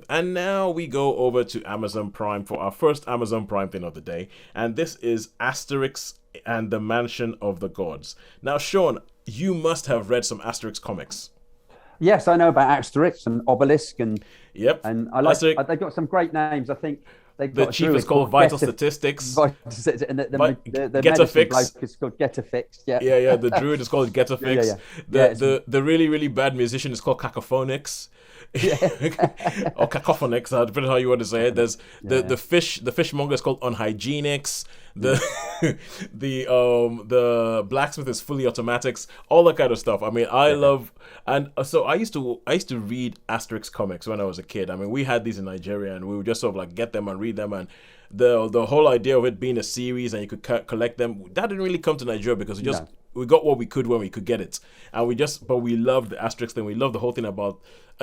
And now we go over to Amazon Prime for our first Amazon Prime thing of the day. And this is Asterix and the Mansion of the Gods. Now, Sean, you must have read some Asterix comics. Yes, I know about Asterix and Obelisk, and Yep. and I like. Asterix, They've got some great names. I think they've the got a chief is druid called called Vital Statistics. And the Get a medicine Fix. bloke is called Get a Fix. Yeah, Yeah, yeah. The druid is called yeah, yeah, Getafix. yeah. Yeah, The really really bad musician is called Cacophonix. yeah. Or cacophonics, depending on how you want to say it. There's Yeah. the fishmonger is called unhygienics. The the blacksmith is fully automatics. All that kind of stuff. I mean, I Yeah. love, and so I used to read Asterix comics when I was a kid. I mean, we had these in Nigeria, and we would just sort of like get them and read them, and the whole idea of it being a series and you could collect them, that didn't really come to Nigeria because No. we got what we could when we could get it, and but we loved the Asterix thing. We loved the whole thing about.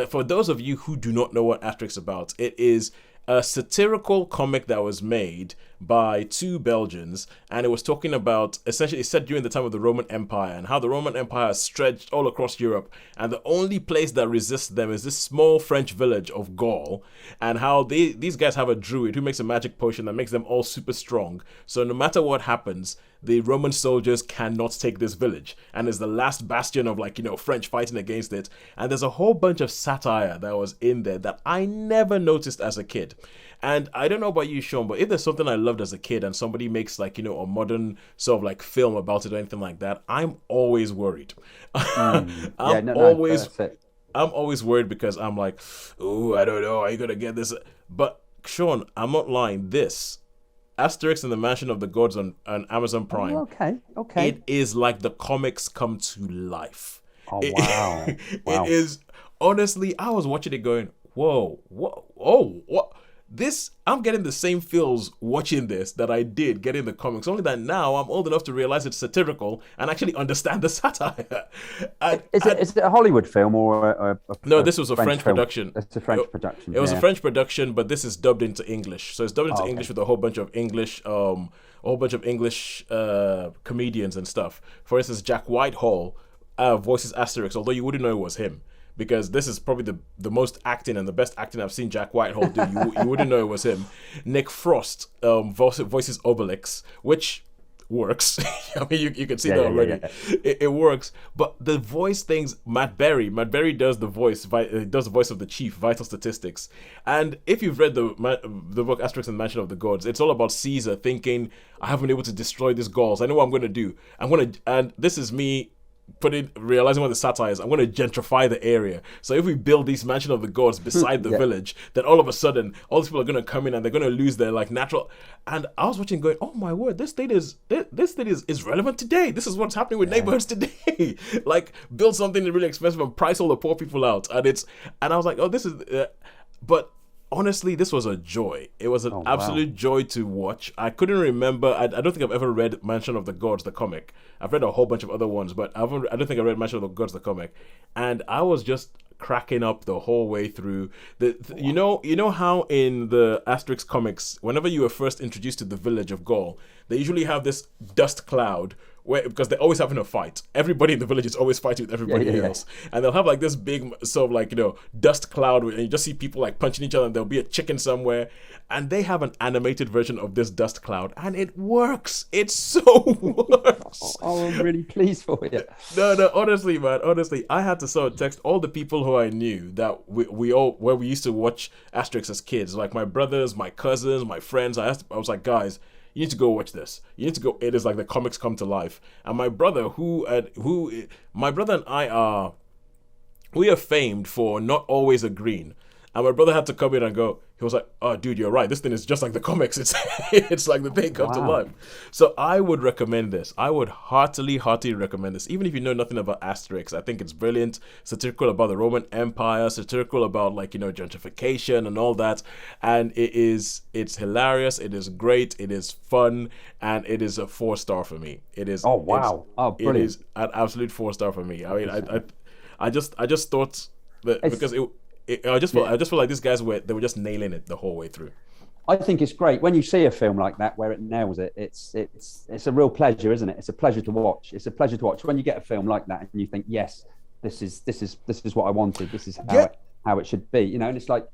For those of you who do not know what Asterix is about, it is a satirical comic that was made by two Belgians, and it was talking about essentially it's set during the time of the Roman Empire and how the Roman Empire has stretched all across Europe, and the only place that resists them is this small French village of Gaul, and how these guys have a druid who makes a magic potion that makes them all super strong. So no matter what happens, the Roman soldiers cannot take this village, and is the last bastion of French fighting against it. And there's a whole bunch of satire that was in there that I never noticed as a kid. And I don't know about you, Sean, but if there's something I loved as a kid and somebody makes a modern sort of like film about it or anything like that, I'm always worried. Yeah, I'm no, no, always that's it. I'm always worried because I'm like, oh, I don't know, are you gonna get this? But Sean, I'm not lying. This Asterix and the Mansion of the Gods on Amazon Oh, Prime, okay, okay. it is like the comics come to life. Oh, It, wow, it wow. is honestly, I was watching it going, whoa, what, oh, what? This, I'm getting the same feels watching this that I did getting the comics. Only that now I'm old enough to realize it's satirical and actually understand the satire. Is it a Hollywood film or No, a this was a French French film? production. It's a It, French production. it was a Yeah. French production, but this is dubbed into English. So it's dubbed into Oh, English okay. with a whole bunch of English comedians and stuff. For instance, Jack Whitehall voices Asterix, although you wouldn't know it was him because this is probably the most acting and the best acting I've seen Jack Whitehall do. You wouldn't know it was him. Nick Frost voices Obelix, which works. I mean, you can see Yeah, that yeah, yeah, already. yeah. It works, but the voice things. Matt Berry does the voice. Does the voice of the chief, Vital Statistics. And if you've read the book Asterix and the Mansion of the Gods, it's all about Caesar thinking, I haven't been able to destroy these Gauls. I know what I'm going to do. And this is me realizing what the satire is. I'm going to gentrify the area. So if we build these Mansion of the Gods beside the Yeah. village, then all of a sudden all these people are going to come in and they're going to lose their like natural. And I was watching going, oh my word, this thing is relevant today. This is what's happening with neighborhoods today. Like build something really expensive and price all the poor people out. And I was like, oh, this is but honestly, this was a joy. It was an Oh, wow. absolute joy to watch. I couldn't remember. I don't think I've ever read Mansion of the Gods, the comic. I've read a whole bunch of other ones, but I don't think I read Mansion of the Gods, the comic. And I was just cracking up the whole way through. You know how in the Asterix comics, whenever you were first introduced to the village of Gaul, they usually have this dust cloud because they're always having a fight. Everybody in the village is always fighting with Yeah, everybody yeah, yeah. else, and they'll have like this big sort of like dust cloud, and you just see people like punching each other. And there'll be a chicken somewhere, and they have an animated version of this dust cloud, and it works. It so works. Oh, I'm really pleased for you. No, no, honestly, man, honestly, I had to sort of text all the people who I knew that we used to watch Asterix as kids, like my brothers, my cousins, my friends. I was like, guys, you need to go watch this. You need to go. It is like the comics come to life. And my brother, my brother and I we are famed for not always agreeing. And my brother had to come in and go, he was like, oh, dude, you're right. This thing is just like the comics. It's it's like the thing come to Wow. life. So I would recommend this. I would heartily recommend this. Even if you know nothing about Asterix, I think it's brilliant. Satirical about the Roman Empire, satirical about gentrification and all that. And it's hilarious. It is great. It is fun. And it is a 4-star for me. Oh, wow. Oh, It brilliant. is an absolute 4-star for me. I mean, I just thought that It's, because yeah. I just felt like these guys were just nailing it the whole way through. I think it's great when you see a film like that where it nails it. It's a real pleasure, isn't it? It's a pleasure to watch. It's a pleasure to watch when you get a film like that and you think, yes, this is what I wanted. This is Yeah, how it should be. And it's like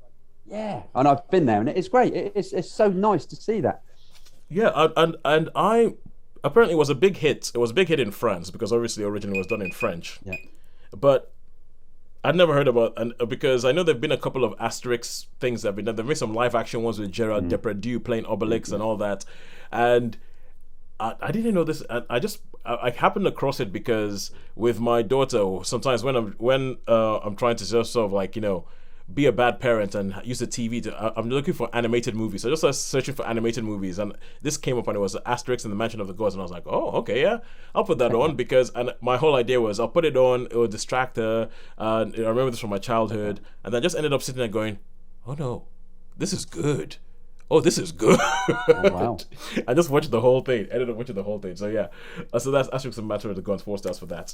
Yeah, and I've been there, and it's great. It's so nice to see that. Yeah, and I apparently it was a big hit. It was a big hit in France because obviously originally it was done in French. Yeah. But I'd never heard about, and because I know there've been a couple of Asterix things that have been done. There've been some live action ones with Gerard Depardieu playing Obelix and all that, and I didn't know this. I happened across it because with my daughter, sometimes when I'm trying to just sort of like be a bad parent and use the TV I'm looking for animated movies. So I just started searching for animated movies, and this came up and it was Asterix and the Mansion of the Gods, and I was like, oh, okay, yeah, I'll put that on because and my whole idea was I'll put it on, it will distract her. I remember this from my childhood, and then I just ended up sitting there going, oh no, this is good. Oh, this is good. Oh, wow. I just watched the whole thing. Ended up watching the whole thing. So yeah, so that's Asterix and Mansion of the Gods. 4 stars for that.